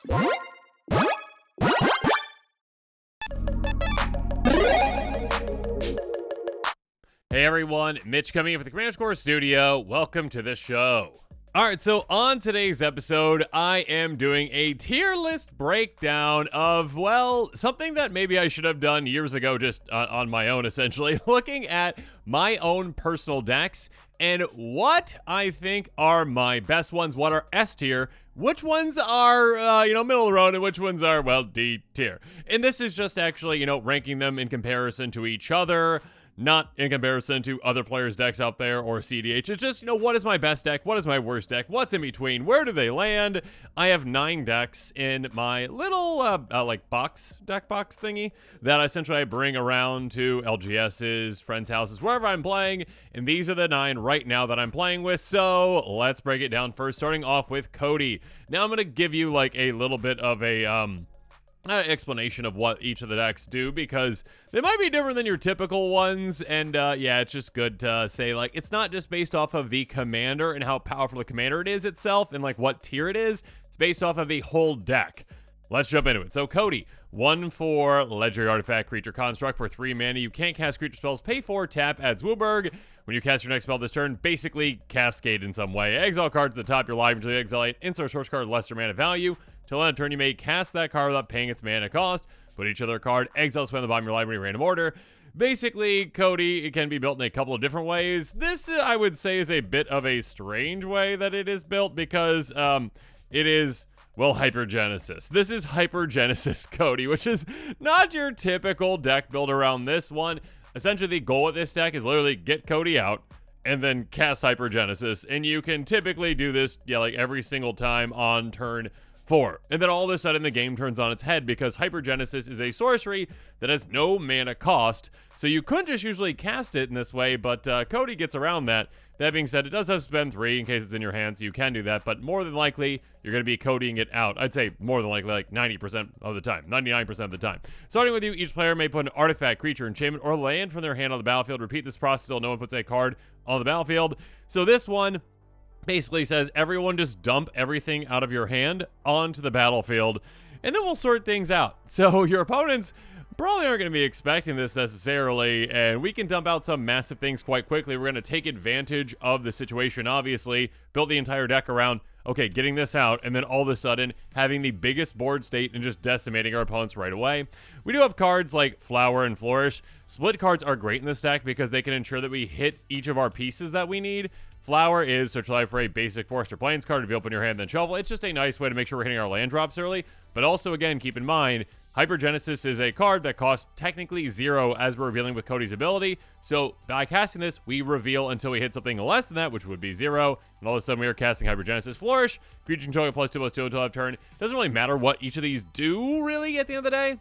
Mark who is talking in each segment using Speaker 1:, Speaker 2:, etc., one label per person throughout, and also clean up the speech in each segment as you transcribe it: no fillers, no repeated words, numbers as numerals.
Speaker 1: Hey everyone, Mitch coming in with the Command Core Studio. Welcome to the show. Alright, so on today's episode, I am doing a tier list breakdown of, well, something that maybe I should have done years ago just on my own, essentially. Looking at my own personal decks and what I think are my best ones, what are S tier, which ones are, middle of the road, and which ones are, well, D tier. And this is just actually, ranking them in comparison to each other, not in comparison to other players' decks out there or CDH. It's just, what is my best deck? What is my worst deck? What's in between? Where do they land? I have 9 decks in my little, deck box thingy that essentially I bring around to LGS's, friends' houses, wherever I'm playing. And these are the 9 right now that I'm playing with. So let's break it down first, starting off with Cody. Now I'm going to give you like a little bit of a, explanation of what each of the decks do, because they might be different than your typical ones, and yeah, it's just good to say, like, it's not just based off of the commander and how powerful the commander it is itself and like what tier it is. It's based off of the whole deck. Let's jump into it. So Cody, 1 for legendary artifact creature construct for 3 mana. You can't cast creature spells, pay 4, tap, adds Wooburg. When you cast your next spell this turn, basically cascade in some way. Exile cards at the top of your library until you exile it. Insert a source card lesser mana value. Till end of turn, you may cast that card without paying its mana cost. Put each other card, exile spell on the bottom of your library in random order. Basically, Cody, it can be built in a couple of different ways. This, I would say, is a bit of a strange way that it is built, because it is, well, Hypergenesis. This is Hypergenesis Cody, which is not your typical deck build around this one. Essentially, the goal of this deck is literally get Cody out and then cast Hypergenesis. And you can typically do this, like every single time on turn 4. And then all of a sudden the game turns on its head, because Hypergenesis is a sorcery that has no mana cost. So you couldn't just usually cast it in this way, but Cody gets around that. That being said, it does have to spend 3 in case it's in your hand, so you can do that. But more than likely, you're going to be Codying it out. I'd say more than likely, like 90% of the time, 99% of the time. Starting with you, each player may put an artifact, creature, enchantment, or land from their hand on the battlefield. Repeat this process until no one puts a card on the battlefield. So this one basically says everyone just dump everything out of your hand onto the battlefield, and then we'll sort things out. So your opponents probably aren't going to be expecting this necessarily, and we can dump out some massive things quite quickly. We're going to take advantage of the situation, obviously, build the entire deck around, okay, getting this out, and then all of a sudden having the biggest board state and just decimating our opponents right away. We do have cards like Flower and Flourish. Split cards are great in this deck because they can ensure that we hit each of our pieces that we need. Flower is search life for a basic forest or plains card. If you open your hand, then shuffle. It's just a nice way to make sure we're hitting our land drops early. But also, again, keep in mind, Hypergenesis is a card that costs technically 0 as we're revealing with Cody's ability. So by casting this, we reveal until we hit something less than that, which would be 0. And all of a sudden, we are casting Hypergenesis. Flourish. Creature control +2/+2 until end of turn. Doesn't really matter what each of these do, really, at the end of the day.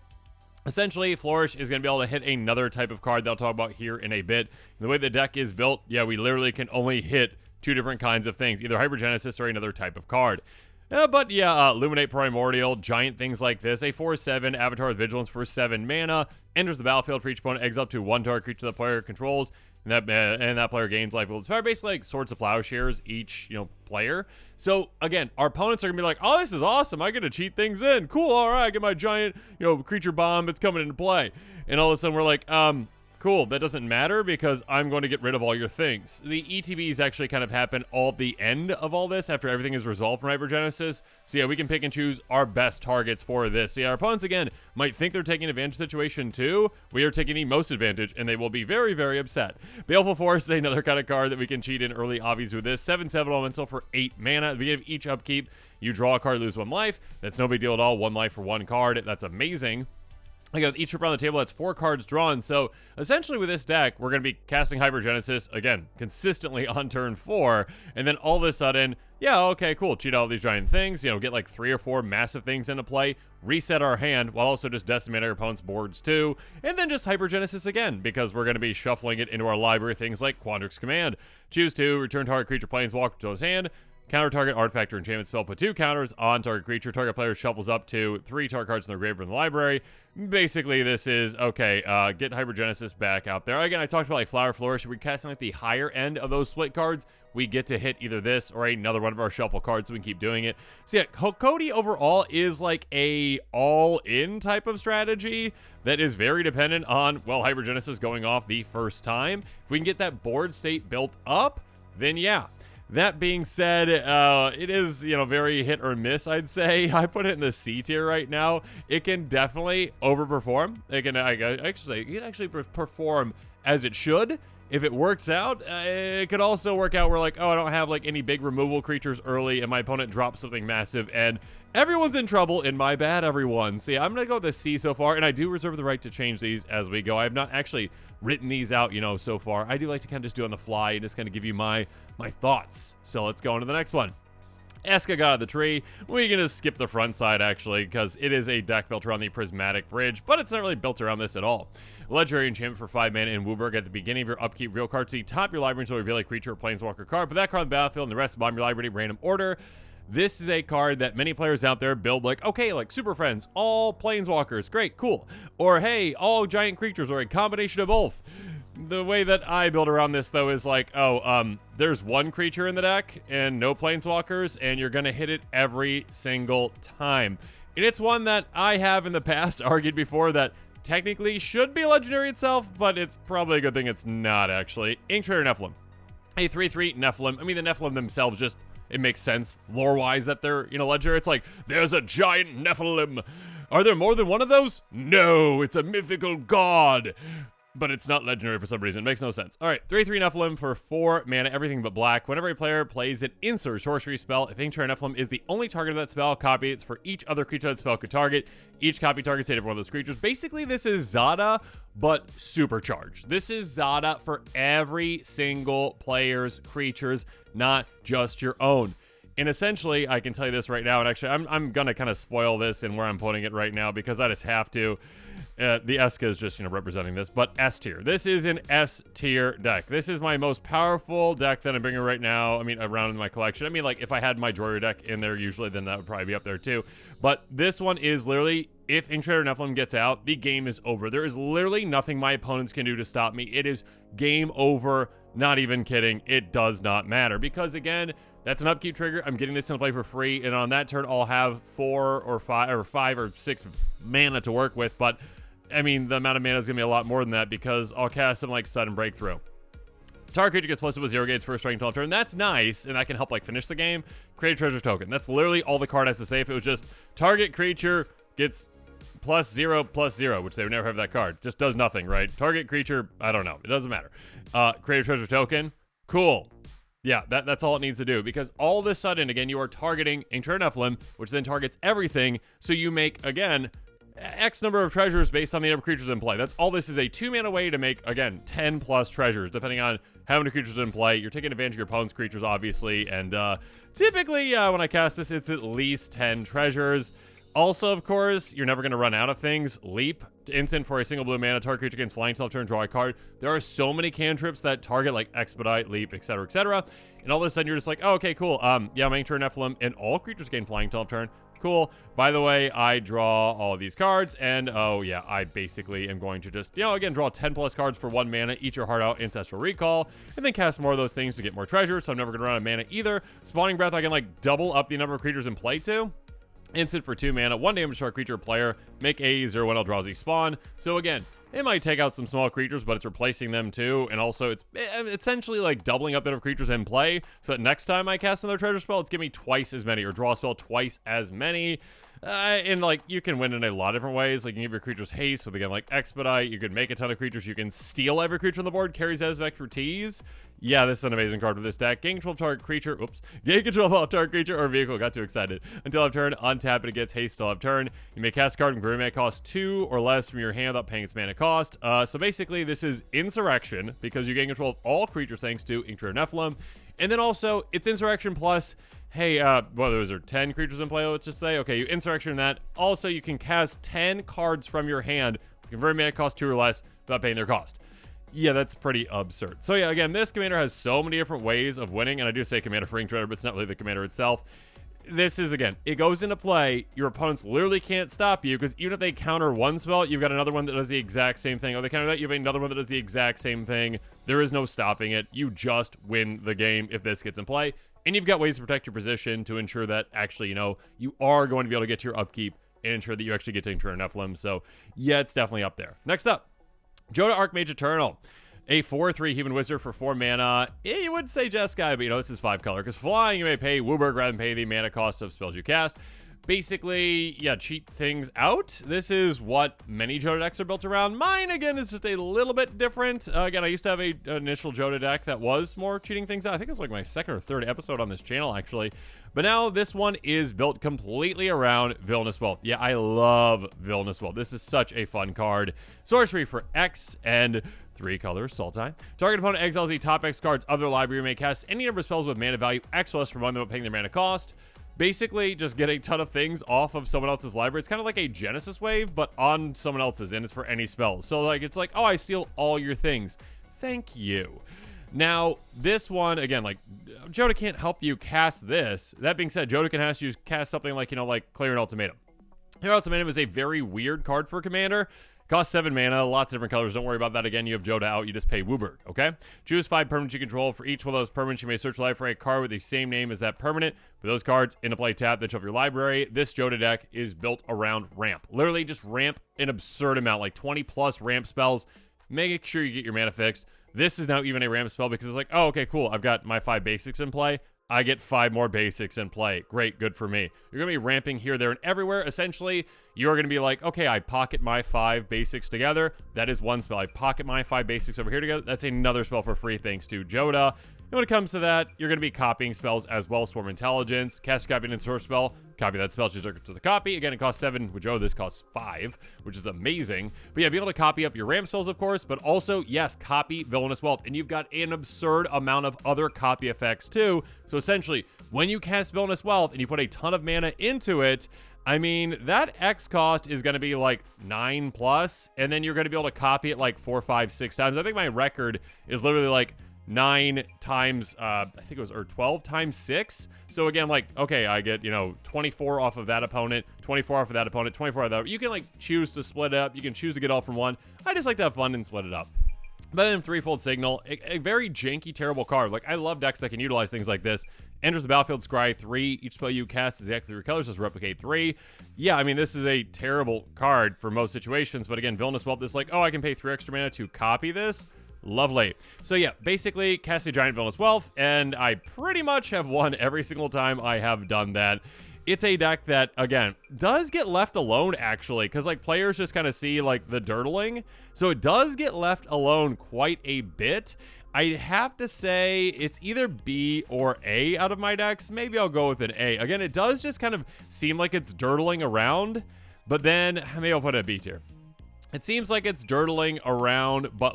Speaker 1: Essentially, Flourish is going to be able to hit another type of card that I'll talk about here in a bit. And the way the deck is built, yeah, we literally can only hit 2 different kinds of things, either Hypergenesis or another type of card. But yeah, Illuminate Primordial, giant things like this. A 4/7 Avatar with Vigilance for 7 mana. Enters the battlefield for each opponent, exile up to 1 target creature the player controls. And that player gains life. Well, it's basically like Swords of Plowshares each, player. So again, our opponents are gonna be like, oh, this is awesome. I get to cheat things in. Cool. All right, I get my giant, creature bomb. It's coming into play. And all of a sudden we're like, cool, that doesn't matter because I'm going to get rid of all your things. The ETBs actually kind of happen all at the end of all this after everything is resolved from Hypergenesis. So yeah, we can pick and choose our best targets for this. So yeah, our opponents, again, might think they're taking advantage of the situation too. We are taking the most advantage, and they will be very, very upset. Baleful Force is another kind of card that we can cheat in early obvious with this. 7/7 elemental for 8 mana. At the beginning of each upkeep, you draw a card, lose 1 life. That's no big deal at all. 1 life for 1 card. That's amazing. Like each trip around the table, that's 4 cards drawn. So essentially with this deck, we're going to be casting Hypergenesis, again, consistently on turn 4. And then all of a sudden, yeah, okay, cool. Cheat all these giant things, get like 3 or 4 massive things into play, reset our hand, while also just decimate our opponent's boards too. And then just Hypergenesis again, because we're going to be shuffling it into our library, things like Quandrix Command. Choose to return target creature planeswalker to his hand. Counter target artifact or enchantment spell. Put 2 counters on target creature. Target player shuffles up to 3 target cards in their grave or in the library. Basically, this is, okay, get Hypergenesis back out there. Again, I talked about like Flower Flourish. If we're casting like the higher end of those split cards, we get to hit either this or another one of our shuffle cards, so we can keep doing it. So yeah, Cody overall is like a all-in type of strategy that is very dependent on, well, Hypergenesis going off the first time. If we can get that board state built up, then yeah. That being said, it is, very hit or miss, I'd say. I put it in the C tier right now. It can definitely overperform. It can actually perform as it should. If it works out, it could also work out where like, oh, I don't have like any big removal creatures early and my opponent drops something massive and everyone's in trouble and my bad, everyone. So yeah, I'm going to go with a C so far, and I do reserve the right to change these as we go. I have not actually written these out, so far. I do like to kind of just do on the fly and just kind of give you my thoughts. So let's go on to the next one. Eska got out of the tree. We're going to skip the front side, actually, because it is a deck built around the Prismatic Bridge, but it's not really built around this at all. Legendary enchantment for 5 mana in Wooburg. At the beginning of your upkeep, real card, so you top your library until you reveal a creature or planeswalker card. Put that card on the battlefield and the rest bomb your library in random order. This is a card that many players out there build like, okay, like Super Friends, all planeswalkers, great, cool. Or hey, all giant creatures, or a combination of both. The way that I build around this, though, is like, there's one creature in the deck and no planeswalkers, and you're going to hit it every single time. And it's one that I have in the past argued before that technically should be legendary itself, but it's probably a good thing it's not, actually. Inktrader Nephilim. A 3/3 Nephilim. I mean, the Nephilim themselves just, it makes sense lore-wise that they're, legendary. It's like, there's a giant Nephilim. Are there more than one of those? No, it's a mythical god. But it's not legendary for some reason. It makes no sense. All right, 3/3 Nephilim for 4 mana, everything but black. Whenever a player plays an insert sorcery spell, if Inktrader Nephilim is the only target of that spell, copy it for each other creature that spell could target. Each copy targets every one of those creatures. Basically, this is Jodah, but supercharged. This is Jodah for every single player's creatures, not just your own. And essentially, I can tell you this right now, and actually, I'm going to kind of spoil this in where I'm putting it right now because I just have to. The Eska is just, representing this, but S tier. This is an S tier deck. This is my most powerful deck that I'm bringing right now. I mean, around in my collection. I mean, like, if I had my Drawer deck in there usually, then that would probably be up there too. But this one is literally, if Inktrader Nephilim gets out, the game is over. There is literally nothing my opponents can do to stop me. It is game over. Not even kidding. It does not matter because, again, that's an upkeep trigger. I'm getting this into play for free, and on that turn, I'll have 4 or 5 or 6 mana to work with, but I mean, the amount of mana is going to be a lot more than that because I'll cast something like Sudden Breakthrough. Target creature gets plus with 0 gates first strike until turn. That's nice, and that can help like finish the game. Create a treasure token. That's literally all the card has to say. If it was just target creature gets +0/+0, which they would never have that card. Just does nothing, right? Target creature, I don't know. It doesn't matter. Create a treasure token. Cool. Yeah, that's all it needs to do, because all of a sudden, again, you are targeting Inktrader Nephilim, which then targets everything, so you make, again, X number of treasures based on the number of creatures in play. That's all this is, a 2-mana way to make, again, 10 plus treasures, depending on how many creatures in play. You're taking advantage of your opponent's creatures, obviously, and typically, when I cast this, it's at least 10 treasures. Also, of course, you're never going to run out of things. Leap, instant for a single blue mana, target creature against flying, turn, draw a card. There are so many cantrips that target, like Expedite, Leap, etc., etc., and all of a sudden, you're just like, oh, okay, cool. Yeah, I'm Inktrader Nephilim, and all creatures gain flying till turn. Cool. By the way, I draw all of these cards, and oh yeah, I basically am going to just, again, draw 10 plus cards for 1 mana, eat your heart out, Ancestral Recall, and then cast more of those things to get more treasures, so I'm never going to run out of mana either. Spawning Breath, I can like double up the number of creatures in play too. Instant for 2 mana, 1 damage to our creature player, make a 0/1 Eldrazi spawn. So again, it might take out some small creatures, but it's replacing them too, and also it's essentially like doubling up the number of creatures in play, so that next time I cast another treasure spell, it's giving me twice as many, or draw a spell twice as many. And like, you can win in a lot of different ways. Like, you can give your creatures haste with, again, like Expedite. You can make a ton of creatures. You can steal every creature on the board, carries as expertise. Yeah, this is an amazing card with this deck. Gain control of target creature. Gain control of target creature or vehicle. Got too excited. Until end turn, untap it. It gets haste till end turn. You may cast a card and mana cost 2 or less from your hand without paying its mana cost. So basically, this is Insurrection because you gain control of all creatures thanks to Inktrader Nephilim. And then also, it's Insurrection plus, hey, well, those are 10 creatures in play, let's just say. Okay, you Insurrection that. Also, you can cast 10 cards from your hand. Convert mana cost 2 or less without paying their cost. Yeah, that's pretty absurd. So yeah, again, this commander has so many different ways of winning, and I do say commander for Ring Trader, but it's not really the commander itself. This is, again, it goes into play. Your opponents literally can't stop you, because even if they counter one spell, you've got another one that does the exact same thing. Oh, they counter that, you have another one that does the exact same thing. There is no stopping it. You just win the game if this gets in play. And you've got ways to protect your position to ensure that actually, you are going to be able to get to your upkeep and ensure that you actually get to ensure Nephilim. So, yeah, it's definitely up there. Next up, Joda Archmage Eternal. A 4/3 Human Wizard for 4 mana. Yeah, you would say Jeskai, but this is 5 color. Because flying, you may pay Wooburg rather than pay the mana cost of spells you cast. Basically, yeah, cheat things out. This is what many Joda decks are built around. Mine, again, is just a little bit different. Again, I used to have an initial Joda deck that was more cheating things out. I think it was like my second or third episode on this channel, actually. But now this one is built completely around Villainous Wealth. Yeah, I love Villainous Wealth. This is such a fun card. Sorcery for X and 3 colors, Sultai. Target opponent exiles the top X cards of their library. You may cast any number of spells with mana value X less from one without paying their mana cost. Basically, just get a ton of things off of someone else's library. It's kind of like a Genesis wave, but on someone else's, and it's for any spells. So, it's like, oh, I steal all your things. Thank you. Now, this one, again, Joda can't help you cast this. That being said, Joda can ask you to cast something like Clear an Ultimatum. Clear Ultimatum is a very weird card for a commander. Costs 7 mana, lots of different colors. Don't worry about that. Again, you have Joda out. You just pay Wooburg, okay? Choose 5 permanents you control. For each one of those permanents, you may search life for a card with the same name as that permanent. For those cards, into play tap, then shuffle your library. This Joda deck is built around ramp. Literally just ramp an absurd amount, like 20 plus ramp spells. Make sure you get your mana fixed. This is now even a ramp spell because it's like, oh, okay, cool. I've got my 5 basics in play. I get 5 more basics in play. Great, good for me. You're going to be ramping here, there, and everywhere. Essentially, you're going to be like, okay, I pocket my 5 basics together. That is one spell. I pocket my 5 basics over here together. That's another spell for free thanks to Joda. And when it comes to that, you're going to be copying spells as well. Swarm Intelligence, cast copy and source spell. Copy that spell, choose to the copy. Again, it costs 7. With Joda, this costs 5, which is amazing. But yeah, be able to copy up your ramp spells, of course, but also, yes, copy Villainous Wealth. And you've got an absurd amount of other copy effects, too. So essentially, when you cast Villainous Wealth and you put a ton of mana into it, I mean, that X cost is going to be like 9 plus, and then you're going to be able to copy it like 4, 5, 6 times. I think my record is literally like 9 times, I think it was, or 12 times 6. So again, okay, I get, 24 off of that opponent, 24 off of that opponent, 24 off of that. You can choose to split it up. You can choose to get all from one. I just like to have fun and split it up. But then Threefold Signal, a very janky, terrible card. I love decks that can utilize things like this. Enters the battlefield, scry 3. Each spell you cast is exactly 3 colors, just replicate 3. Yeah, I mean, this is a terrible card for most situations. But again, Villainous Wealth is like, oh, I can pay 3 extra mana to copy this. Lovely. So yeah, basically cast a giant Villainous Wealth, and I pretty much have won every single time I have done that. It's a deck that, again, does get left alone, actually, because, players just kind of see, the dirtling. So it does get left alone quite a bit. I have to say it's either B or A out of my decks. Maybe I'll go with an A. Again, it does just kind of seem like it's dirtling around, but then maybe I'll put it at B tier. It seems like it's dirtling around, but,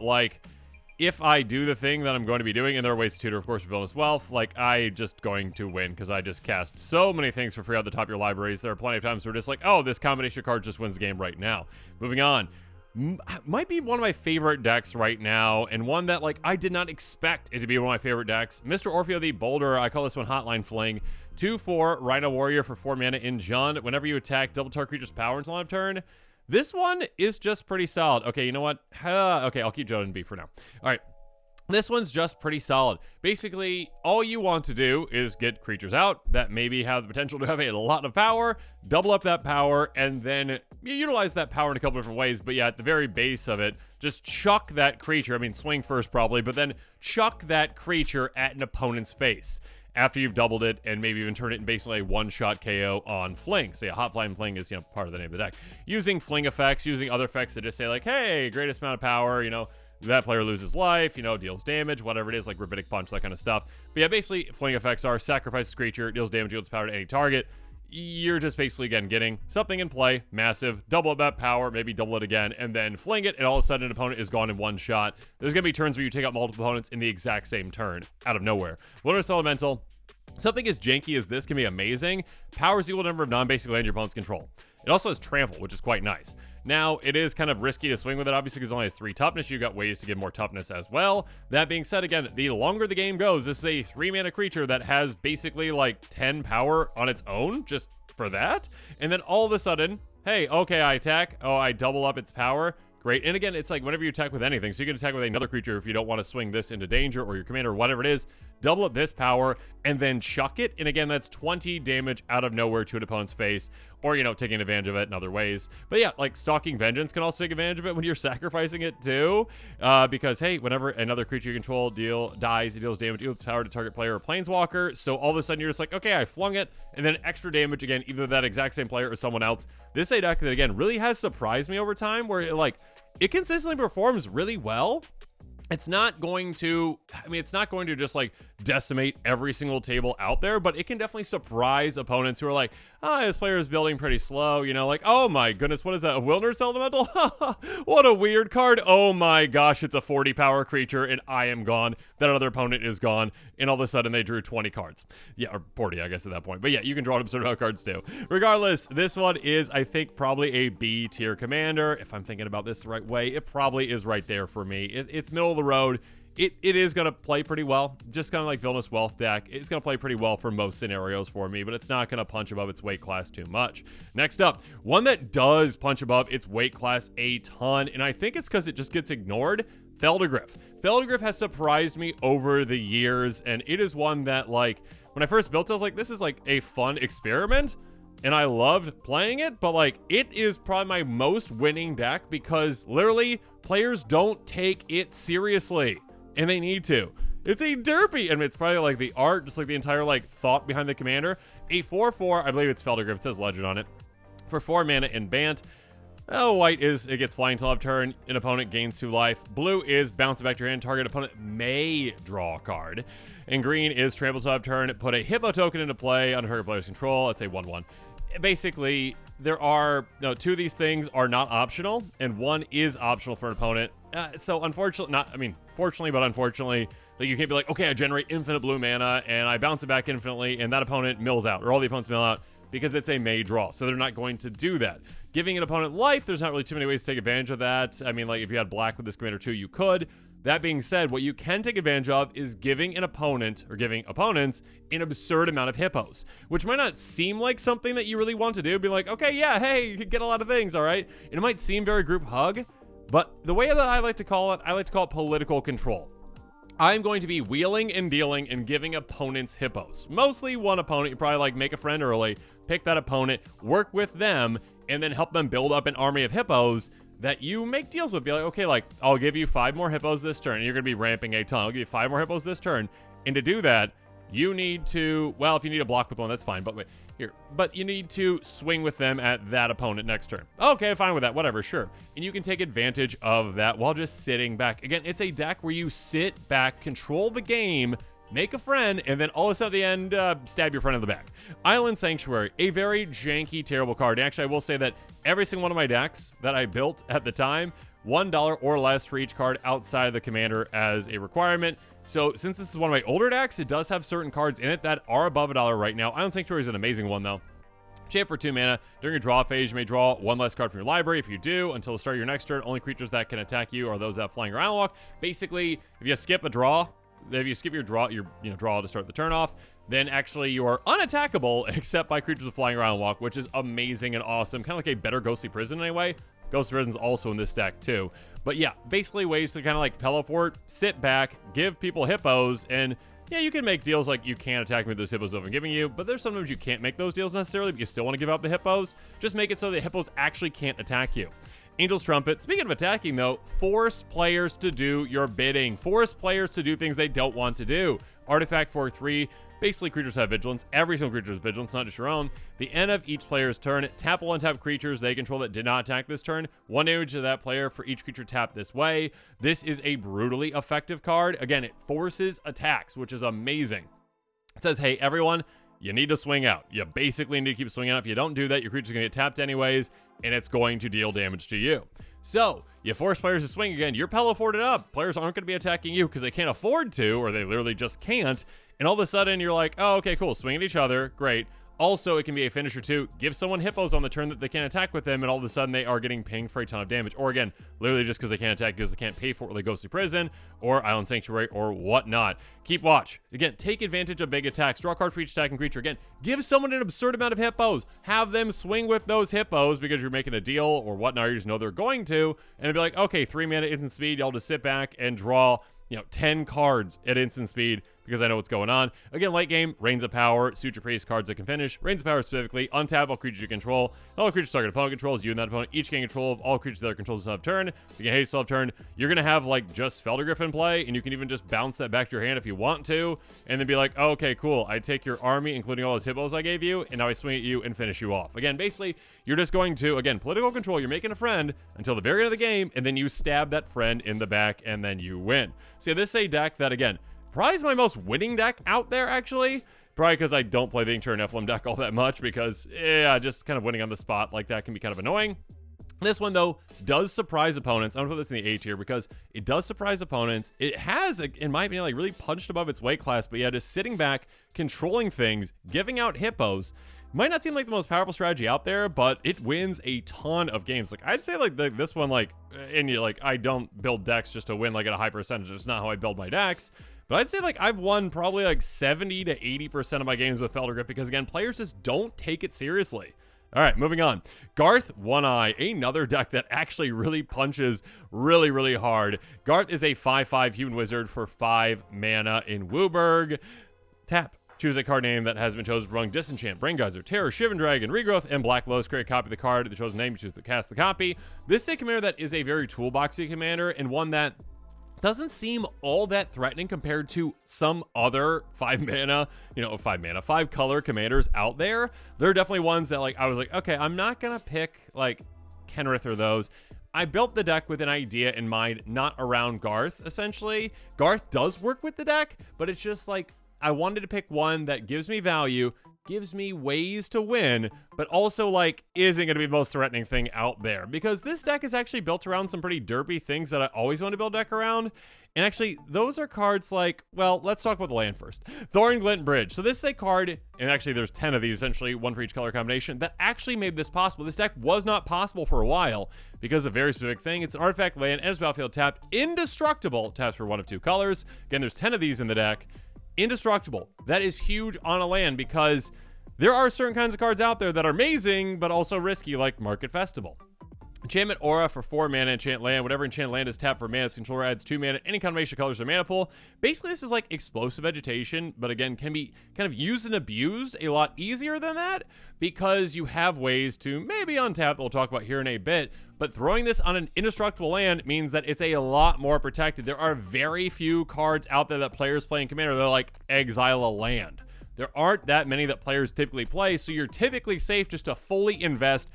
Speaker 1: if I do the thing that I'm going to be doing, and there are ways to tutor, of course, for Villainous Wealth, I just going to win because I just cast so many things for free out the top of your libraries. There are plenty of times where we're just like, oh, this combination of cards just wins the game right now. Moving on. Might be one of my favorite decks right now, and one that, I did not expect it to be one of my favorite decks. Mr. Orfeo the Boulder, I call this one Hotline Fling. 2/4 Rhino Warrior for 4 mana in Jund. Whenever you attack, double target creature's power until end of turn. This one is just pretty solid. Okay, you know what? Okay, I'll keep Joda and B for now. All right. This one's just pretty solid. Basically, all you want to do is get creatures out that maybe have the potential to have a lot of power, double up that power, and then you utilize that power in a couple different ways. But yeah, at the very base of it, just chuck that creature. I mean, swing first probably, but then chuck that creature at an opponent's face after you've doubled it, and maybe even turn it in basically a one-shot KO on Fling. So yeah, Hotline Fling is, part of the name of the deck. Using Fling effects, using other effects that just say hey, greatest amount of power, that player loses life, deals damage, whatever it is, Rabbinic Punch, that kind of stuff. But yeah, basically, Fling effects are sacrifice creature, deals damage, yields power to any target. You're just basically, again, getting something in play, massive, double up that power, maybe double it again, and then fling it, and all of a sudden an opponent is gone in one shot. There's going to be turns where you take out multiple opponents in the exact same turn, out of nowhere. Wilderness Elemental, Something as janky as this can be amazing. Power is equal to number of non-basic lands your opponents control. It also has trample, which is quite nice. Now, it is kind of risky to swing with it, obviously, because it only has 3 toughness. You've got ways to get more toughness as well. That being said, again, the longer the game goes, this is a 3-mana creature that has basically like 10 power on its own, just for that. And then all of a sudden, hey, okay, I attack. Oh, I double up its power. Great. And again, it's like whenever you attack with anything, so you can attack with another creature if you don't want to swing this into danger or your commander or whatever it is, double up this power and then chuck it. And again, that's 20 damage out of nowhere to an opponent's face, or, you know, taking advantage of it in other ways. But yeah, like Stalking Vengeance can also take advantage of it when you're sacrificing it too, because, hey, whenever another creature you control dies, it deals damage equal to its power to target player or planeswalker. So all of a sudden you're just like, okay, I flung it, and then extra damage again, either that exact same player or someone else. This is a deck that, again, really has surprised me over time, where it consistently performs really well. It's not going to, it's not going to just like decimate every single table out there, but it can definitely surprise opponents who are like, this player is building pretty slow, you know, like, oh my goodness, what is that, a Wilderness Elemental? What a weird card. Oh my gosh, it's a 40 power creature and I am gone. That other opponent is gone, and all of a sudden they drew 20 cards. Yeah, or 40, I guess, at that point. But yeah, you can draw an absurd amount of cards too. Regardless, this one is, I think, probably a B tier commander. If I'm thinking about this the right way, it probably is right there for me. It's middle of the road. It is going to play pretty well, just kind of like Villainous Wealth deck. It's going to play pretty well for most scenarios for me, but it's not going to punch above its weight class too much. Next up, one that does punch above its weight class a ton, and I think it's because it just gets ignored, Phelddagriff. Phelddagriff has surprised me over the years, and it is one that, like, when I first built it, I was like, this is like a fun experiment, and I loved playing it, but like, it is probably my most winning deck because literally players don't take it seriously. And they need to. It's a derpy. And it's probably like the art, just like the entire like thought behind the commander. A 4/4, I believe it's Phelddagriff. It says legend on it. For 4 mana and Bant. White is, it gets flying till end of turn. An opponent gains 2 life. Blue is bounce it back to your hand. Target opponent may draw a card. And green is trample till end of turn. Put a hippo token into play under target player's control. It's a 1/1. Basically, there are, 2 of these things are not optional, and 1 is optional for an opponent. So unfortunately, fortunately, but unfortunately, like, you can't be like, okay, I generate infinite blue mana and I bounce it back infinitely, and that opponent mills out, or all the opponents mill out, because it's a may draw. So they're not going to do that. Giving an opponent life, there's not really too many ways to take advantage of that. I mean, like, if you had black with this commander too, you could. That being said, what you can take advantage of is giving an opponent, or giving opponents, an absurd amount of hippos, which might not seem like something that you really want to do. Be like, okay, yeah, hey, you can get a lot of things, all right? And it might seem very group hug, but the way that I like to call it political control. I'm going to be wheeling and dealing and giving opponents hippos. Mostly one opponent. You probably like make a friend early, pick that opponent, work with them, and then help them build up an army of hippos that you make deals with. Be like, okay, like, I'll give you 5 more hippos this turn, and you're going to be ramping a ton. I'll give you 5 more hippos this turn. And to do that, you need to, well, if you need to block with one, that's fine. But wait, here. But you need to swing with them at that opponent next turn. Okay, fine with that. Whatever, sure. And you can take advantage of that while just sitting back. Again, it's a deck where you sit back, control the game, make a friend, and then all of a sudden at the end, stab your friend in the back. Island Sanctuary, a very janky, terrible card. And actually, I will say that every single one of my decks that I built at the time, $1 or less for each card outside of the commander as a requirement. So since this is one of my older decks, it does have certain cards in it that are above $1 right now. Island Sanctuary is an amazing one, though. Champ for 2 mana. During your draw phase, you may draw 1 less card from your library. If you do, until the start of your next turn, only creatures that can attack you are those that have flying or island walk. Basically, if you skip a draw, if you skip your draw, draw to start the turn off, then actually you are unattackable except by creatures with flying or island walk, which is amazing and awesome. Kind of like a better Ghostly Prison anyway. Ghostly Prison's also in this deck too. But yeah, basically ways to kind of like teleport, sit back, give people hippos, and yeah, you can make deals like you can attack me with those hippos I'm giving you, but there's sometimes you can't make those deals necessarily, but you still want to give out the hippos. Just make it so the hippos actually can't attack you. Angel's Trumpet. Speaking of attacking, though, force players to do your bidding. Force players to do things they don't want to do. Artifact for 3. Basically, creatures have vigilance. Every single creature has vigilance, not just your own. The end of each player's turn, tap all untap creatures they control that did not attack this turn. 1 damage to that player for each creature tapped this way. This is a brutally effective card. Again, it forces attacks, which is amazing. It says, hey, everyone, you need to swing out. You basically need to keep swinging out. If you don't do that, your creature's going to get tapped anyways, and it's going to deal damage to you. So, you force players to swing again. You're Pell afforded up. Players aren't going to be attacking you because they can't afford to, or they literally just can't. And all of a sudden, you're like, oh, okay, cool. Swing at each other. Great. Also, it can be a finisher too. Give someone hippos on the turn that they can't attack with them, and all of a sudden they are getting pinged for a ton of damage. Or again, literally just because they can't attack because they can't pay for it, or they Ghostly Prison, or Island Sanctuary, or whatnot. Keep watch. Again, take advantage of big attacks. Draw a card for each attacking creature. Again, give someone an absurd amount of hippos. Have them swing with those hippos because you're making a deal or whatnot, or you just know they're going to, and be like, okay, 3 mana instant speed. Y'all just sit back and draw 10 cards at instant speed because I know what's going on. Again, late game, Reigns of Power, Suture Priest, cards that can finish. Reigns of Power specifically, untap all creatures you control. All creatures target opponent controls, you and that opponent each gain control of all creatures that are controlled this turn. You can haste turn. You're going to have like just Phelddagriff in play, and you can even just bounce that back to your hand if you want to, and then be like, oh, okay, cool. I take your army, including all those hippos I gave you, and now I swing at you and finish you off. Again, basically, you're just going to, again, political control, you're making a friend until the very end of the game, and then you stab that friend in the back, and then you win. So this is a deck that, again, probably is my most winning deck out there, actually. Probably because I don't play the Inkture Nephilim deck all that much because, yeah, just kind of winning on the spot like that can be kind of annoying. This one, though, does surprise opponents. I'm going to put this in the A tier because it does surprise opponents. It has, in my opinion, like really punched above its weight class, but yeah, just sitting back, controlling things, giving out hippos. Might not seem like the most powerful strategy out there, but it wins a ton of games. Like, I'd say, like, this one, like, I don't build decks just to win, like, at a high percentage. It's not how I build my decks. But I'd say, like, I've won probably, like, 70 to 80% of my games with Phelddagriff because, again, players just don't take it seriously. All right, moving on. Garth, One Eye, another deck that actually really punches really, really hard. Garth is a 5/5 human wizard for 5 mana in Wooburg. Tap. Choose a card name that has been chosen among Disenchant, Braingeyser, Terror, Shivan Dragon, Regrowth, and Black Lotus. Create a copy of the card of the chosen name. You choose to cast the copy. This is a commander that is a very toolboxy commander and one that doesn't seem all that threatening compared to some other 5 color commanders out there. There are definitely ones that, like, I was like, okay, I'm not gonna pick like Kenrith or those. I built the deck with an idea in mind, not around Garth, essentially. Garth does work with the deck, but it's just like, I wanted to pick one that gives me value, gives me ways to win, but also, like, isn't going to be the most threatening thing out there. Because this deck is actually built around some pretty derpy things that I always want to build a deck around. And actually, those are cards like, well, let's talk about the land first. Thornglint Bridge. So this is a card, and actually there's 10 of these, essentially, one for each color combination, that actually made this possible. This deck was not possible for a while because of a very specific thing. It's an artifact land, and it's battlefield tapped, indestructible, taps for 1 of 2 colors. Again, there's 10 of these in the deck. Indestructible. That is huge on a land because there are certain kinds of cards out there that are amazing, but also risky, like Market Festival. Enchantment Aura for 4 mana, enchant land. Whatever enchant land is tapped for mana, its controller adds 2 mana, any combination of colors or mana pool. Basically, this is like explosive vegetation, but again, can be kind of used and abused a lot easier than that because you have ways to maybe untap that we'll talk about here in a bit, but throwing this on an indestructible land means that it's a lot more protected. There are very few cards out there that players play in Commander that are like exile a land. There aren't that many that players typically play, so you're typically safe just to fully invest.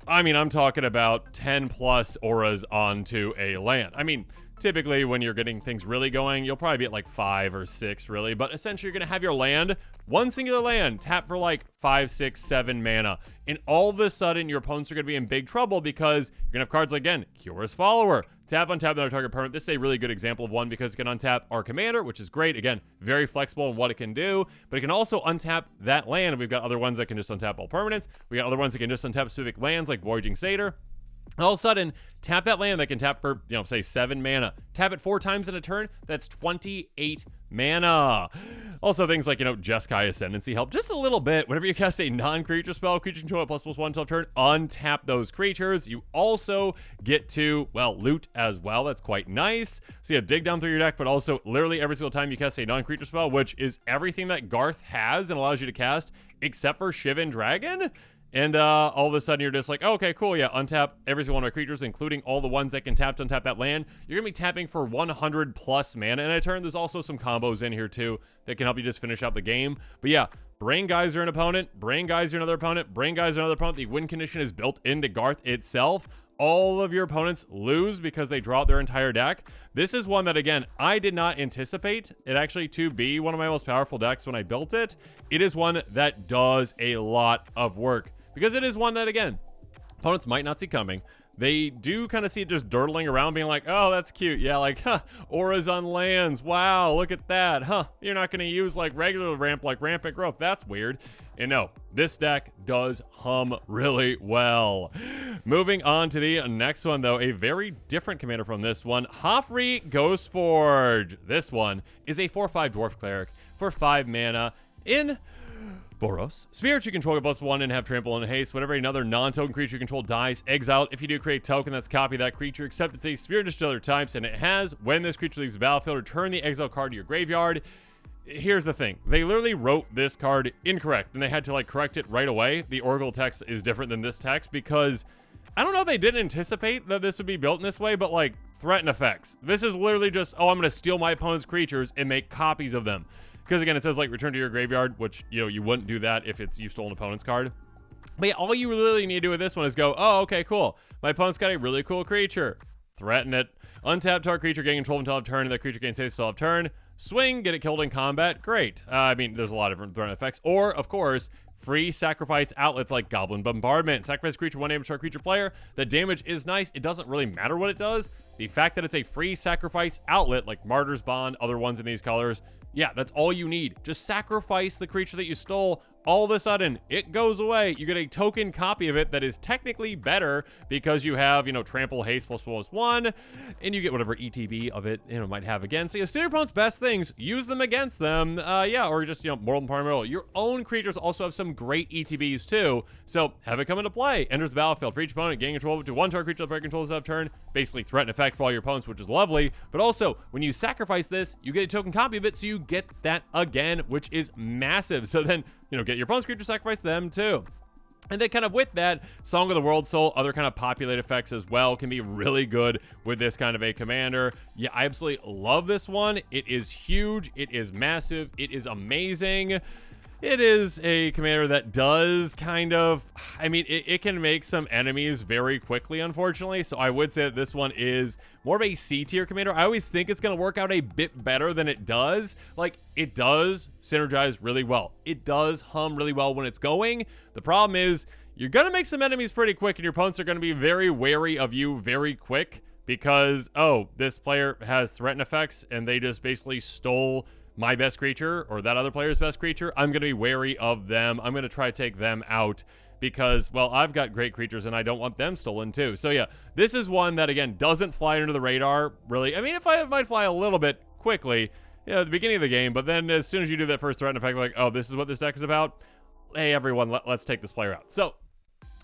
Speaker 1: I mean, I'm talking about 10 plus auras onto a land. I mean, typically when you're getting things really going, you'll probably be at like 5 or 6 really, but essentially you're going to have your land, one singular land, tap for like 5, 6, 7 mana. And all of a sudden your opponents are going to be in big trouble because you're going to have cards like, again, Curious Follower, tap, untap another target permanent. This is a really good example of one because it can untap our commander, which is great. Again, very flexible in what it can do, but it can also untap that land. And we've got other ones that can just untap all permanents. We got other ones that can just untap specific lands like Voyaging Satyr. And all of a sudden, tap that land that can tap for, say 7 mana. Tap it 4 times in a turn. That's 28 mana. Also, things like, Jeskai Ascendancy help just a little bit. Whenever you cast a non-creature spell, creature control at ++1 until turn, untap those creatures. You also get to, loot as well. That's quite nice. So you have dig down through your deck, but also literally every single time you cast a non-creature spell, which is everything that Garth has and allows you to cast, except for Shivan Dragon. And all of a sudden, you're just like, oh, okay, cool, yeah, untap every single one of my creatures, including all the ones that can tap to untap that land. You're going to be tapping for 100 plus mana in a turn. There's also some combos in here, too, that can help you just finish out the game. But yeah, Braingeyser an opponent, Braingeyser another opponent, Braingeyser another opponent. The win condition is built into Garth itself. all of your opponents lose because they draw out their entire deck. This is one that, again, I did not anticipate it actually to be one of my most powerful decks when I built it. It is one that does a lot of work because it is one that, again, opponents might not see coming. They do kind of see it just dirtling around being like, oh, that's cute. Yeah, like, huh, auras on lands. Wow, look at that. Huh, you're not going to use like regular ramp like Rampant Growth. That's weird. And no, this deck does hum really well. Moving on to the next one, though, a very different commander from this one, Hofri Ghostforge. This one is a 4/5 Dwarf Cleric for 5 mana in Boros. Spirit you control get +1 and have trample and haste. Whenever another non-token creature you control dies, exile it. If you do, create a token that's a copy of that creature, except it's a spirit of other types, and it has, when this creature leaves the battlefield, return the exile card to your graveyard. Here's the thing. They literally wrote this card incorrect, and they had to like correct it right away. The Oracle text is different than this text because I don't know if they didn't anticipate that this would be built in this way, but like threaten effects. This is literally just, oh, I'm going to steal my opponent's creatures and make copies of them. Because again, it says like return to your graveyard, which, you know, you wouldn't do that if you stole an opponent's card. But yeah, all you really need to do with this one is go, oh, okay, cool. My opponent's got a really cool creature. Threaten it. Untap target creature, gain control until end of turn, and that creature gains haste until end of turn. Swing, get it killed in combat. Great. I mean, there's a lot of different threat effects. Or, of course, free sacrifice outlets like Goblin Bombardment. Sacrifice creature, 1 damage to our creature player. The damage is nice. It doesn't really matter what it does. The fact that it's a free sacrifice outlet like Martyr's Bond, other ones in these colors, yeah, that's all you need. Just sacrifice the creature that you stole. All of a sudden, it goes away. You get a token copy of it that is technically better because you have, you know, trample, haste, +1, and you get whatever ETB of it, you know, might have again. So you steal your opponent's best things, use them against them, yeah, or just, you know, moral and primary. Your own creatures also have some great ETBs too, so have it come into play. Enters the battlefield for each opponent, gain control to 1 target creature that break controls out of turn. Basically, threat and effect for all your opponents, which is lovely. But also, when you sacrifice this, you get a token copy of it, so you get that again, which is massive. So then, you know, get your opponent's creature, sacrifice them too. And then kind of with that, Song of the World Soul, other kind of populate effects as well can be really good with this kind of a commander. Yeah, I absolutely love this one. It is huge. It is massive. It is amazing. It is a commander that does kind of, I mean, it can make some enemies very quickly, unfortunately. So I would say that this one is more of a C tier commander. I always think it's going to work out a bit better than it does. Like, it does synergize really well. It does hum really well when it's going. The problem is you're going to make some enemies pretty quick, and your opponents are going to be very wary of you very quick because, oh, this player has threaten effects, and they just basically stole my best creature or that other player's best creature. I'm going to be wary of them. I'm going to try to take them out because, well, I've got great creatures and I don't want them stolen too. So yeah, this is one that, again, doesn't fly under the radar, really. I mean, it might fly a little bit quickly, you know, at the beginning of the game, but then as soon as you do that first threat effect, like, oh, this is what this deck is about. Hey, everyone, let's take this player out. So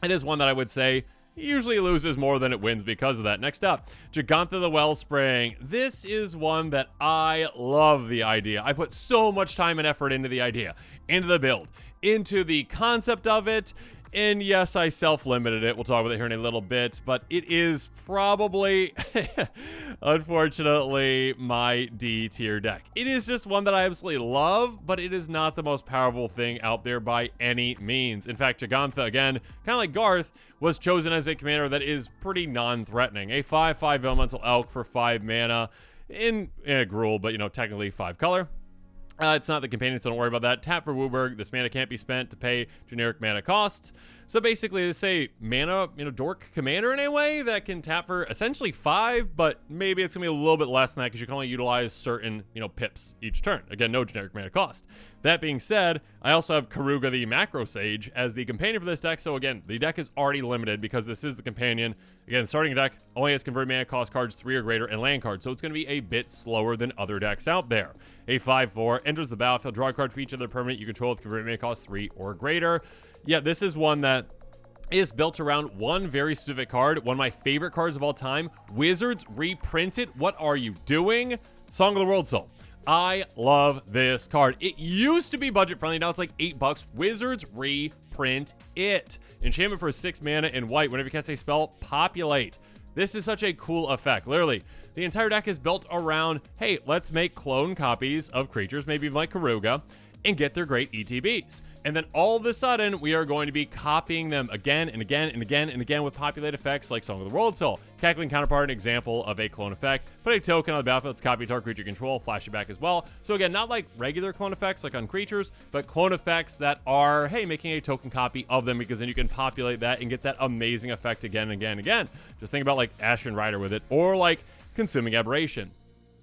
Speaker 1: it is one that I would say usually loses more than it wins because of that. Next up, Jegantha the Wellspring. This is one that I love the idea. I put so much time and effort into the idea, into the build, into the concept of it. And yes, I self-limited it. We'll talk about it here in a little bit, but it is probably, unfortunately, my D tier deck. It is just one that I absolutely love, but it is not the most powerful thing out there by any means. In fact, Jegantha, again, kind of like Garth, was chosen as a commander that is pretty non-threatening. A 5/5 elemental elk for 5 mana in a Gruul, but, you know, technically 5 color. It's not the companion, so don't worry about that. Tap for Wooburg. This mana can't be spent to pay generic mana costs. So basically, it's a mana, you know, dork commander in a way that can tap for essentially 5, but maybe it's going to be a little bit less than that because you can only utilize certain, you know, pips each turn. Again, no generic mana cost. That being said, I also have Karuga the Macro Sage as the companion for this deck. So again, the deck is already limited because this is the companion. Again, starting deck only has converted mana cost cards 3 or greater and land cards. So it's going to be a bit slower than other decks out there. A 5/4 enters the battlefield, draw a card for each other permanent you control with converted mana cost 3 or greater. Yeah, this is one that is built around one very specific card, one of my favorite cards of all time. Wizards reprinted. What are you doing? Song of the World Soul. I love this card. It used to be budget friendly. Now it's like $8. Wizards reprint it. Enchantment for 6 mana in white. Whenever you cast a spell, populate. This is such a cool effect. Literally, the entire deck is built around, hey, let's make clone copies of creatures, maybe even like Karuga, and get their great ETBs. And then all of a sudden, we are going to be copying them again and again and again and again with populate effects like Song of the World Soul. Cackling Counterpart, an example of a clone effect. Put a token on the battlefield, it's copy target creature control, flash it back as well. So again, not like regular clone effects like on creatures, but clone effects that are, hey, making a token copy of them, because then you can populate that and get that amazing effect again and again and again. Just think about like Ashen Rider with it, or like Consuming Aberration.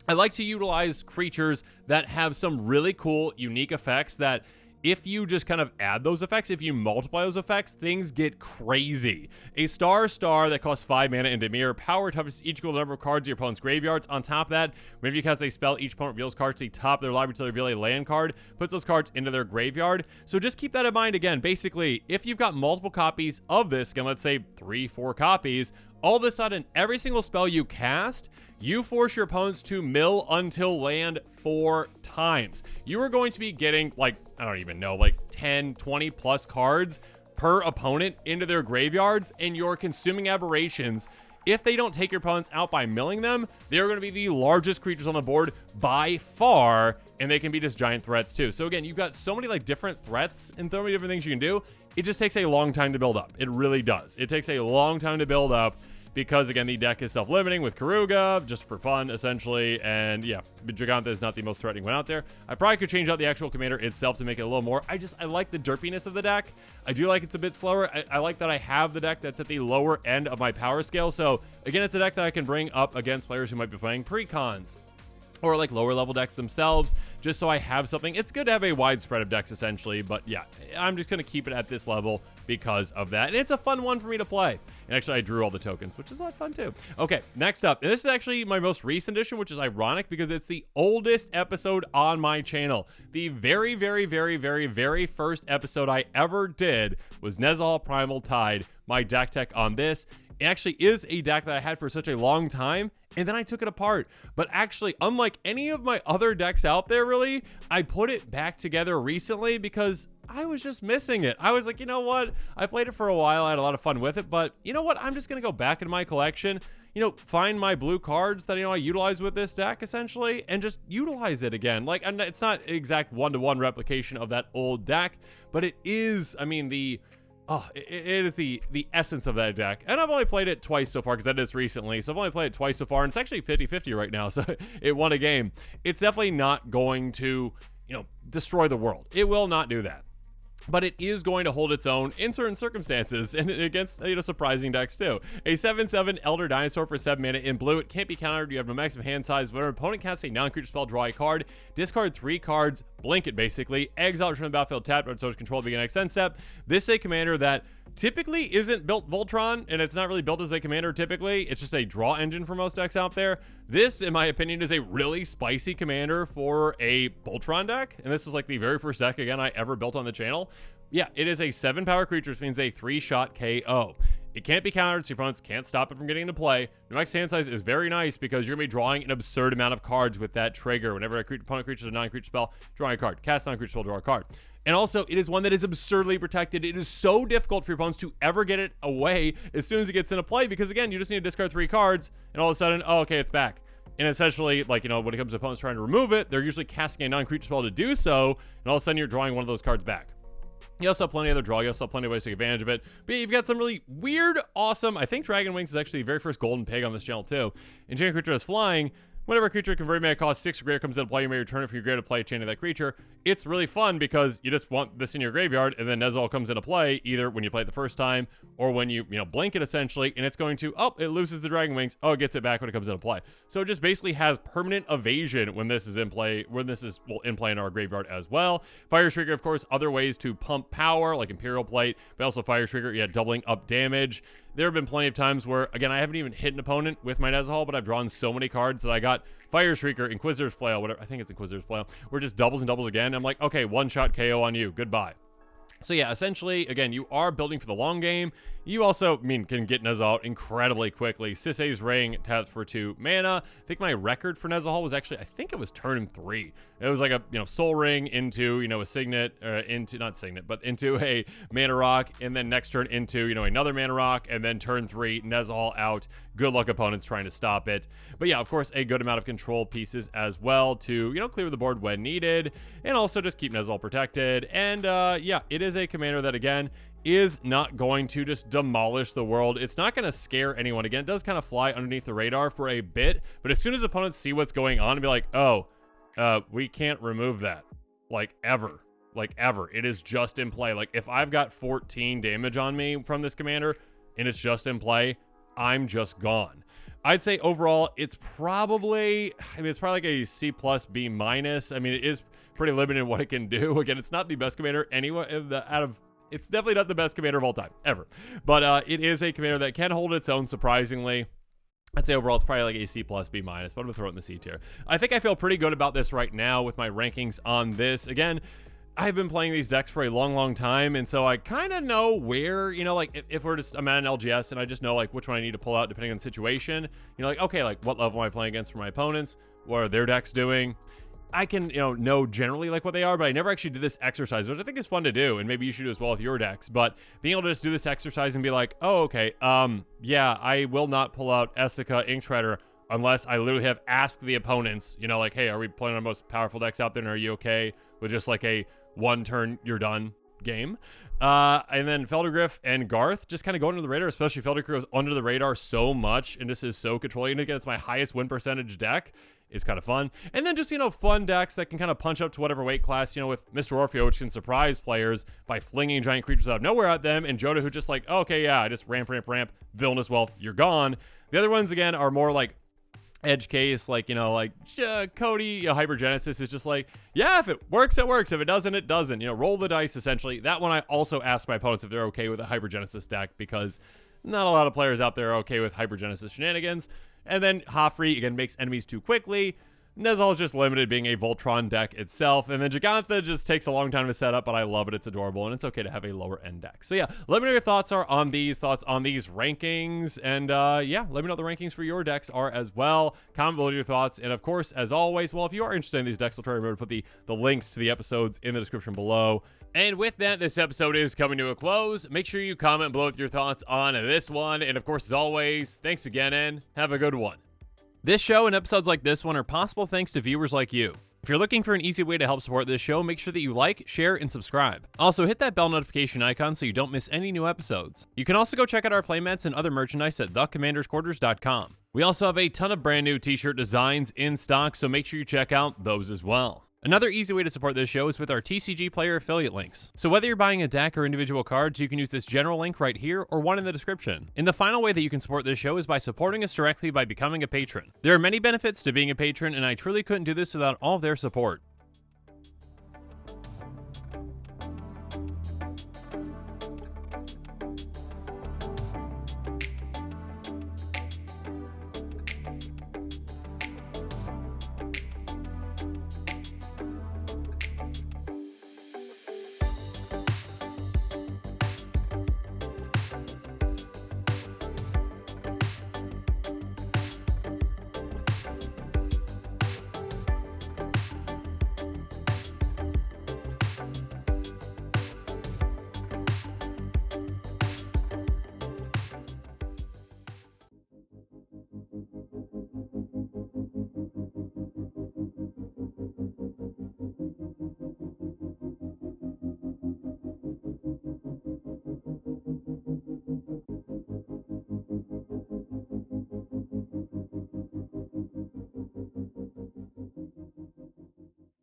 Speaker 1: I like to utilize creatures that have some really cool, unique effects that if you just kind of add those effects, if you multiply those effects, things get crazy. A star that costs 5 mana and Dimir, power toughness each equal to the number of cards in your opponent's graveyards. On top of that, whenever you cast a spell, each opponent reveals cards to the top of their library until they reveal a land card, puts those cards into their graveyard. So just keep that in mind. Again, basically, if you've got multiple copies of this, again, let's say 3-4 copies, all of a sudden, every single spell you cast, you force your opponents to mill until land 4 times. You are going to be getting, like, I don't even know, like 10, 20 plus cards per opponent into their graveyards, and your Consuming Aberrations, if they don't take your opponents out by milling them, they're going to be the largest creatures on the board by far, and they can be just giant threats too. So again, you've got so many like different threats and so many different things you can do. It just takes a long time to build up. It really does. It takes a long time to build up, because again, the deck is self-limiting with Karuga, just for fun, essentially. And yeah, Jegantha is not the most threatening one out there. I probably could change out the actual commander itself to make it a little more. I like the derpiness of the deck. I do like it's a bit slower. I like that I have the deck that's at the lower end of my power scale. So again, it's a deck that I can bring up against players who might be playing pre-cons or like lower level decks themselves, just so I have something. It's good to have a wide spread of decks essentially, but yeah, I'm just going to keep it at this level because of that. And it's a fun one for me to play. And actually, I drew all the tokens, which is a lot of fun too. Okay, next up, and this is actually my most recent edition, which is ironic because it's the oldest episode on my channel. The very, very, very, very, very first episode I ever did was Nezahal Primal Tide, my deck tech on this. It actually is a deck that I had for such a long time, and then I took it apart. But actually, unlike any of my other decks out there, really, I put it back together recently because I was just missing it. I was like, you know what? I played it for a while. I had a lot of fun with it, but you know what? I'm just going to go back in my collection, you know, find my blue cards that, you know, I utilize with this deck essentially, and just utilize it again. Like, it's not exact one-to-one replication of that old deck, but it is, I mean, it is the essence of that deck. And I've only played it twice so far because I did this recently. So I've only played it twice so far, and it's actually 50-50 right now. So it won a game. It's definitely not going to, you know, destroy the world. It will not do that. But it is going to hold its own in certain circumstances and against, you know, surprising decks too. A 7/7 Elder Dinosaur for 7 mana in blue. It can't be countered. You have no maximum hand size. When an opponent casts a non-creature spell, draw a card. Discard 3 cards. Blink it basically. Exile it from the battlefield tapped, or so it's controlled begin next end step. This is a commander that typically isn't built Boltron, and it's not really built as a commander typically. It's just a draw engine for most decks out there. This, in my opinion, is a really spicy commander for a Boltron deck, and this was like the very first deck, again, I ever built on the channel. Yeah, it is a 7-power creature, which means a 3-shot KO. It can't be countered, so your opponents can't stop it from getting into play. The max hand size is very nice because you're going to be drawing an absurd amount of cards with that trigger. Whenever a opponent creature is a non-creature spell, drawing a card. Cast non-creature spell, draw a card. And also, it is one that is absurdly protected. It is so difficult for your opponents to ever get it away as soon as it gets into play because, again, you just need to discard 3 cards, and all of a sudden, oh, okay, it's back. And essentially, like, you know, when it comes to opponents trying to remove it, they're usually casting a non-creature spell to do so, and all of a sudden, you're drawing one of those cards back. You also have plenty of other draw. You also have plenty of ways to take advantage of it. But yeah, you've got some really weird, awesome. I think Dragon Wings is actually the very first golden pig on this channel, too. And Chain Creature is flying. Whenever a creature converted mana cost 6 or greater comes into play, you may return it from your graveyard to play a chain of that creature. It's really fun because you just want this in your graveyard, and then Nezahal comes into play either when you play it the first time or when you blink it essentially, and it's going to, oh, it loses the Dragon Wings. Oh, it gets it back when it comes into play. So it just basically has permanent evasion when this is in play, in play in our graveyard as well. Fire Trigger, of course, other ways to pump power like Imperial Plate, but also Fire Trigger, yeah, doubling up damage. There have been plenty of times where, again, I haven't even hit an opponent with my Nezahal, but I've drawn so many cards that I got Fire Shrieker, Inquisitor's Flail, whatever, I think it's Inquisitor's Flail, where just doubles and doubles again. I'm like, okay, 1-shot KO on you, goodbye. So yeah, essentially, again, you are building for the long game. You also, can get Nezahal incredibly quickly. Sisei's Ring taps for 2 mana. I think my record for Nezahal was actually, I think it was turn 3. It was like a, Soul Ring into, a Signet, not Signet, but into a Mana Rock, and then next turn into, another Mana Rock, and then turn 3, Nezahal out. Good luck opponents trying to stop it. But yeah, of course, a good amount of control pieces as well to, clear the board when needed, and also just keep Nezahal protected. And yeah, it is a commander that, again, is not going to just demolish the world. It's not going to scare anyone. Again, it does kind of fly underneath the radar for a bit, but as soon as opponents see what's going on and be like, oh, we can't remove that, ever. It is just in play. If I've got 14 damage on me from this commander and it's just in play, I'm just gone. I'd say overall, it's probably like a C+, B-. It is pretty limited in what it can do. Again, it's not the best commander anyway it's definitely not the best commander of all time, ever. But it is a commander that can hold its own, surprisingly. I'd say overall, it's probably like a C+, B-, but I'm going to throw it in the C tier. I think I feel pretty good about this right now with my rankings on this. Again, I've been playing these decks for a long time, and so I kind of know where, if I'm at an LGS and I just know, which one I need to pull out depending on the situation. Okay, what level am I playing against for my opponents? What are their decks doing? I can, know generally what they are, but I never actually did this exercise, which I think is fun to do, and maybe you should do as well with your decks. But being able to just do this exercise and be like, oh, okay, yeah, I will not pull out Essica Ink Shredder unless I literally have asked the opponents, hey, are we playing our most powerful decks out there, and are you okay with just a one turn, you're done game? And then Phelddagriff and Garth just kind of go under the radar, especially Phelddagriff goes under the radar so much, and this is so controlling. And again, it's my highest win percentage deck. It's kind of fun. And then just, fun decks that can kind of punch up to whatever weight class, with Mr. Orfeo, which can surprise players by flinging giant creatures out of nowhere at them, and Joda, who just oh, okay, yeah, I just ramp, Villainous Wealth, you're gone. The other ones, again, are more edge case, Cody, Hypergenesis is just yeah, if it works, it works. If it doesn't, it doesn't. Roll the dice, essentially. That one I also ask my opponents if they're okay with a Hypergenesis deck, because not a lot of players out there are okay with Hypergenesis shenanigans. And then Hofri, again, makes enemies too quickly. Nezahal is just limited, being a Boltron deck itself. And then Jegantha just takes a long time to set up, but I love it. It's adorable, and it's okay to have a lower end deck. So yeah, let me know your thoughts on these rankings. And yeah, let me know what the rankings for your decks are as well. Comment below your thoughts. And of course, as always, well, if you are interested in these decks, I'll try to remember to put the links to the episodes in the description below. And with that, this episode is coming to a close. Make sure you comment below with your thoughts on this one. And of course, as always, thanks again, and have a good one. This show and episodes like this one are possible thanks to viewers like you. If you're looking for an easy way to help support this show, make sure that you like, share, and subscribe. Also, hit that bell notification icon so you don't miss any new episodes. You can also go check out our playmats and other merchandise at thecommandersquarters.com. We also have a ton of brand new t-shirt designs in stock, so make sure you check out those as well. Another easy way to support this show is with our TCG player affiliate links. So whether you're buying a deck or individual cards, you can use this general link right here or one in the description. And the final way that you can support this show is by supporting us directly by becoming a patron. There are many benefits to being a patron, and I truly couldn't do this without all of their support.